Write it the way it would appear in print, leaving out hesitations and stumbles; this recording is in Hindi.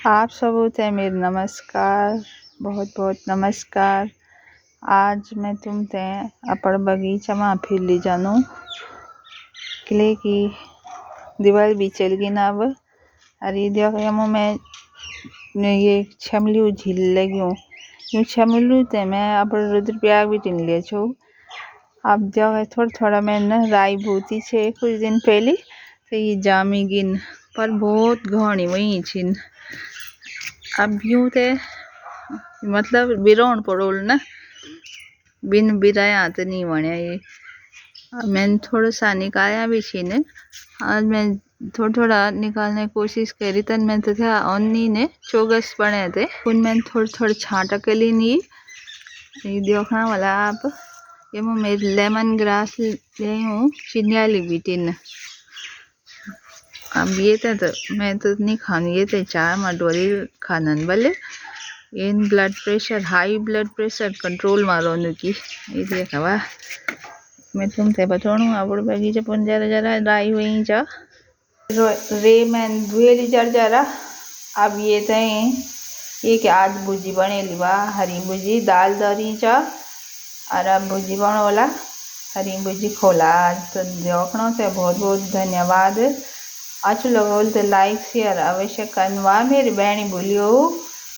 आप सबों ते मेरे नमस्कार, बहुत बहुत नमस्कार। आज मैं तुम ते अपन बगीचा में फिर ली जानू किले की दिवाली भी चल गई ना अब। अरे देखो यमो मैं ये छमलू झील लगी हूँ यू छमलू ते मैं अपन रुद्रप्रयाग भी टिन ले छो। अब देखो थोड़ा थोड़ा मैं ना राई भूती छे कुछ दिन पहले तो ये जामी गिन पर बहुत घनी वही छिन। अब यूं ते मतलब बिरोण पड़ोल ना बिन बिराया तो नहीं वण्या ये। मैंने थोड़ा सा निकाया भी छी ने आज मैं थोड़ा थोड़ा निकालने की कोशिश करी तन मैं तो था अन्नी ने चौगस बने थे उन मैंने थोड़ा थोड़ा छांटा के लिए नहीं ये देखना वाला आप ये मैं लेमन ग्रास ले हूँ चिन्याली बीटिन। अब ये तो मैं तो नहीं खाऊंगी ये तो चाय में डोरी खानन वाले in blood pressure high blood pressure control में रोने की ये देखा मैं तुमसे बताऊँ अब बगीचे पुन जरा जरा राई हुई जा रे मैन धुएली जर जरा। अब ये तय ये कि आज भुजी बनेली बा हरी भुजी दाल दरी जा और अब भुजी बनोला हरी भुजी खोला आज तो देखना से बहुत बहुत धन्यवाद। अच्छो लगा तो लाइक शेयर अवश्य करवा मेरी बहनी भूलियो।